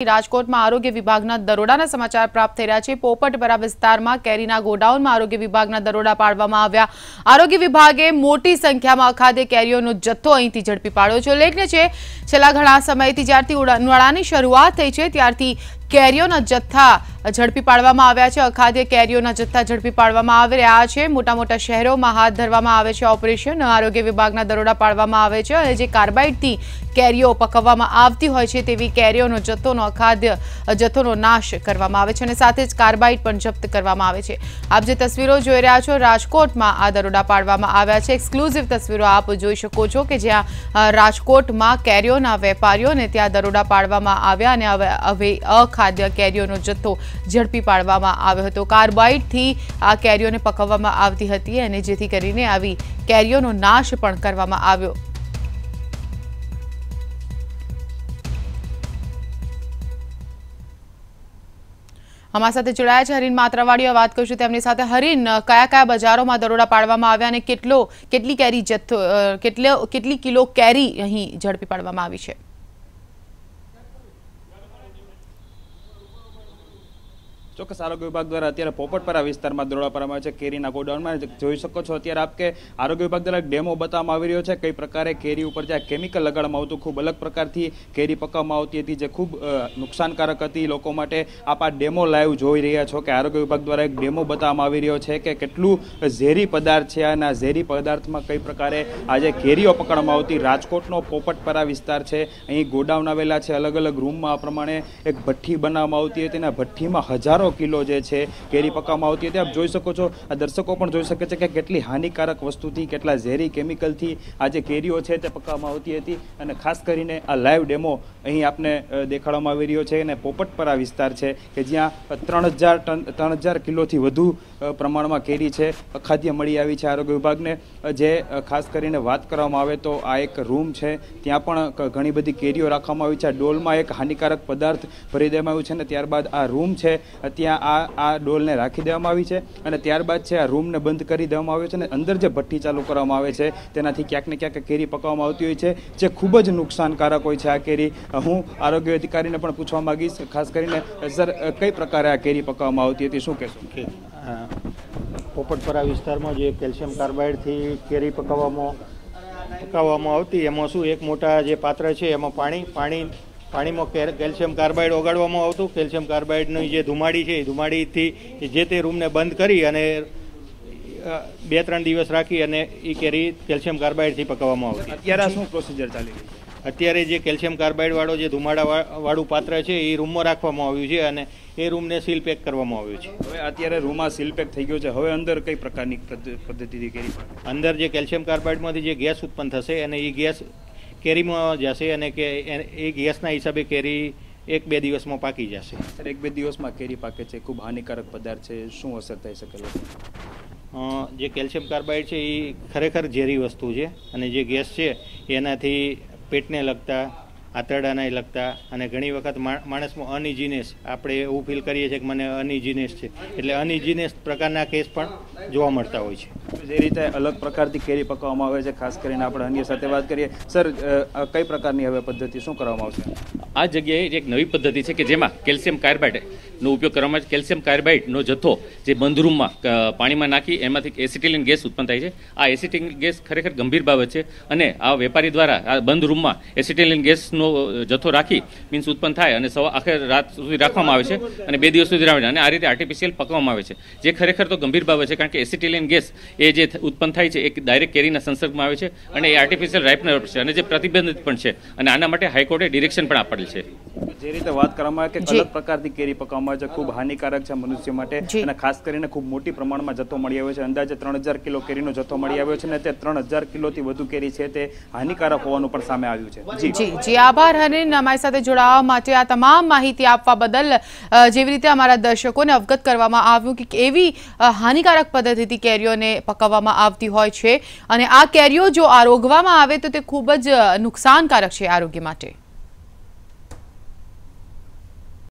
રાજકોટમાં આરોગ્ય વિભાગના દરોડાના સમાચાર પ્રાપ્ત થઈ રહ્યા છે। પોપટપરા વિસ્તારમાં કેરીના ગોડાઉનમાં આરોગ્ય વિભાગના દરોડા પાડવામાં આવ્યા। આરોગ્ય વિભાગે મોટી સંખ્યામાં અખાદ્ય કેરીઓનો જથ્થો અહીંથી ઝડપી પાડ્યો છે। ઉલ્લેખનીય છે છેલ્લા ઘણા સમયથી જ્યારથી ઉનાળાની શરૂઆત થઈ છે ત્યારથી કેરીઓના જથ્થા ઝડપી પાડવામાં આવ્યા છે। અખાદ્ય કેરીઓના જથ્થા ઝડપી પાડવામાં આવી રહ્યા છે। મોટા મોટા શહેરોમાં હાથ ધરવામાં આવે છે ઓપરેશન। આરોગ્ય વિભાગના દરોડા પાડવામાં આવે છે અને જે કાર્બાઇડથી કેરીઓ પકવવામાં આવતી હોય છે તેવી કેરીઓનો જથ્થોનો અખાદ્ય જથ્થોનો નાશ કરવામાં આવે છે અને સાથે જ કાર્બાઇડ પણ જપ્ત કરવામાં આવે છે। આપ જે તસવીરો જોઈ રહ્યા છો રાજકોટમાં આ દરોડા પાડવામાં આવ્યા છે। એક્સક્લુઝિવ તસવીરો આપ જોઈ શકો છો કે જ્યાં રાજકોટમાં કેરીઓના વેપારીઓને ત્યાં દરોડા પાડવામાં આવ્યા અને હવે અખાદ્ય કેરીઓનો જથ્થો ઝડપી પાડવામાં આવ્યો હતો। કાર્બાઇડથી આ કેરીઓને પકવવામાં આવતી હતી અને જેથી કરીને આવી કેરીઓનો નાશ પણ કરવામાં આવ્યો। हमारे साथ जोड़ाया है हरीन मात्रावाड़ी बात करूँ तेमनी साथे। हरीन, कया कया बजारों दरोड़ा पाडवामां आव्या अने केटली केरी जत्थो केटली किलो केरी अहीं झड़पी पाडवामां आवी छे? ચોક્કસ આરોગ્ય વિભાગ દ્વારા અત્યારે પોપટપરા વિસ્તારમાં દરોડા પાડવામાં આવે છે કેરીના ગોડાઉનમાં। જોઈ શકો છો અત્યારે આપ કે આરોગ્ય વિભાગ દ્વારા ડેમો બતાવવામાં આવી રહ્યો છે કઈ પ્રકારે કેરી ઉપર જે કેમિકલ લગાડવામાં આવતું ખૂબ અલગ પ્રકારથી કેરી પકવવામાં આવતી હતી જે ખૂબ નુકસાનકારક હતી લોકો માટે। આપ આ ડેમો લાઈવ જોઈ રહ્યા છો કે આરોગ્ય વિભાગ દ્વારા એક ડેમો બતાવવામાં આવી રહ્યો છે કે કેટલું ઝેરી પદાર્થ છે અને આ ઝેરી પદાર્થમાં કઈ પ્રકારે આજે કેરીઓ પકડવામાં આવતી। રાજકોટનો પોપટપરા વિસ્તાર છે, અહીં ગોડાઉન આવેલા છે, અલગ અલગ રૂમમાં આ પ્રમાણે એક ભઠ્ઠી બનાવવામાં આવતી હતી અને ભઠ્ઠીમાં હજારો કિલો જે છે કેરી પકવવામાં આવતી હતી। આપ જોઈ શકો છો, આ દર્શકો પણ જોઈ શકે છે કે કેટલી હાનિકારક વસ્તુથી કેટલા ઝેરી કેમિકલથી આ જે કેરીઓ છે તે પકવવામાં આવતી હતી અને ખાસ કરીને આ લાઈવ ડેમો અહીં આપને દેખાડવામાં આવી રહ્યો છે અને પોપટપરા વિસ્તાર છે કે જ્યાં 3000 કિલોથી વધુ પ્રમાણમાં કેરી છે અખાદ્ય મળી આવી છે આરોગ્ય વિભાગને। જે ખાસ કરીને વાત કરવામાં આવે તો આ એક રૂમ છે, ત્યાં પણ ઘણી બધી કેરીઓ રાખવામાં આવી છે। આ ડોલમાં એક હાનિકારક પદાર્થ ભરી દેવામાં આવ્યું છે અને ત્યારબાદ આ રૂમ છે ત્યાં આ ડોલને રાખી દેવામાં આવી છે અને ત્યારબાદ છે આ રૂમને બંધ કરી દેવામાં આવ્યો છે અને અંદર જે ભઠ્ઠી ચાલુ કરવામાં આવે છે તેનાથી ક્યાંક ને ક્યાંક કેરી પકવવામાં આવતી હોય છે જે ખૂબ જ નુકસાનકારક હોય છે આ કેરી। હું આરોગ્ય અધિકારીને પણ પૂછવા માંગીશ, ખાસ કરીને સર કઈ પ્રકારે આ કેરી પકવવામાં આવતી હતી, શું કહેશો? પોપટપરા વિસ્તારમાં જે કેલ્શિયમ કાર્બાઇડથી કેરી પકાવવામાં આવતી એમાં શું એક મોટા જે પાત્ર છે એમાં પાણીમાં કેલ્શિયમ કાર્બાઇડ ઓગાળવામાં આવતું। કેલ્શિયમ કાર્બાઇડની જે ધુમાડી છે એ ધુમાડીથી જે તે રૂમને બંધ કરી અને 2-3 દિવસ રાખી અને એ કેરી કેલ્શિયમ કાર્બાઇડથી પકાવવામાં આવતી। અત્યારે શું પ્રોસિજર ચાલી રહી છે? અત્યારે જે કેલ્શિયમ કાર્બાઇડવાળો જે ધુમાડાવાળું પાત્ર છે એ રૂમમાં રાખવામાં આવ્યું છે અને એ રૂમને સીલ પેક કરવામાં આવ્યું છે। હવે અત્યારે રૂમમાં સીલ પેક થઈ ગયો છે, હવે અંદર કઈ પ્રકારની પદ્ધતિથી કેરી? અંદર જે કેલ્શિયમ કાર્બાઇડમાંથી જે ગેસ ઉત્પન્ન થશે અને એ ગેસ કેરીમાં જશે અને એ ગેસના હિસાબે કેરી 1-2 દિવસમાં પાકી જશે। 1-2 દિવસમાં કેરી પાકે છે, ખૂબ હાનિકારક પદાર્થ છે, શું અસર થઈ શકે? જે કેલ્શિયમ કાર્બાઇડ છે એ ખરેખર ઝેરી વસ્તુ છે અને જે ગેસ છે એનાથી પેટને લગતા, આંતરડાને લગતા અને ઘણી વખત માણસમાં અનઇઝીનેસ, આપણે એવું ફીલ કરીએ છીએ કે મને અનઇઝીનેસ છે, એટલે અનઇઝીનેસ પ્રકારના કેસ પણ જોવા મળતા હોય છે। જે રીતે અલગ પ્રકારથી કેરી પકવવામાં આવે છે, ખાસ કરીને આપણે અન્ય સાથે વાત કરીએ, સર કઈ પ્રકારની હવે પદ્ધતિ શું કરવામાં આવશે? આ જગ્યાએ એક નવી પદ્ધતિ છે કે જેમાં કેલ્શિયમ કાર્બાઇડનો ઉપયોગ કરવામાં આવે છે। કેલ્શિયમ કાર્બાઇડનો જથ્થો જે બંધ રૂમમાં પાણીમાં નાખી એમાંથી એસિટિલિન ગેસ ઉત્પન્ન થાય છે। આ એસિટિલિન ગેસ ખરેખર ગંભીર બાબત છે અને આ વેપારી દ્વારા આ બંધ રૂમમાં એસિટિલિન ગેસનો જથ્થો રાખી મીન્સ ઉત્પન્ન થાય અને આખે રાત સુધી રાખવામાં આવે છે અને 2 દિવસ સુધી રાખે અને આ રીતે આર્ટિફિશિયલ પકવવામાં આવે છે, જે ખરેખર તો ગંભીર બાબત છે કારણ કે એસિટિલિન ગેસ એ જે ઉત્પન્ન થાય છે એ ડાયરેક્ટ કેરીના સંસર્ગમાં આવે છે અને એ આર્ટિફિશિયલ રાઇપનર છે અને જે પ્રતિબંધિત પણ છે અને આના માટે હાઈકોર્ટે ડિરેક્શન પણ આપેલ છે। જે રીતે વાત કરવામાં આવે કે અલગ પ્રકારથી કેરી પકવવામાં આવે છે, ખૂબ હાનિકારક છે મનુષ્ય માટે અને ખાસ કરીને ખૂબ મોટી પ્રમાણમાં જથ્થો મળી આવ્યો છે। અંદાજે 3000 કિલો કેરીનો જથ્થો મળી આવ્યો છે અને તે 3000 કિલોથી વધુ કેરી છે તે હાનિકારક હોવાનું પણ સામે આવ્યું છે। જી આભાર હરીન, અમારી સાથે જોડાવા માટે આ તમામ માહિતી આપવા બદલ। જેવી રીતે અમારા દર્શકોને અવગત કરવામાં આવ્યું કે એવી હાનિકારક પદ્ધતિથી કેરીઓને પકવવામાં આવતી હોય છે અને આ કેરીઓ જો આરોગવામાં આવે તો તે ખૂબ જ નુકસાનકારક છે આરોગ્ય માટે।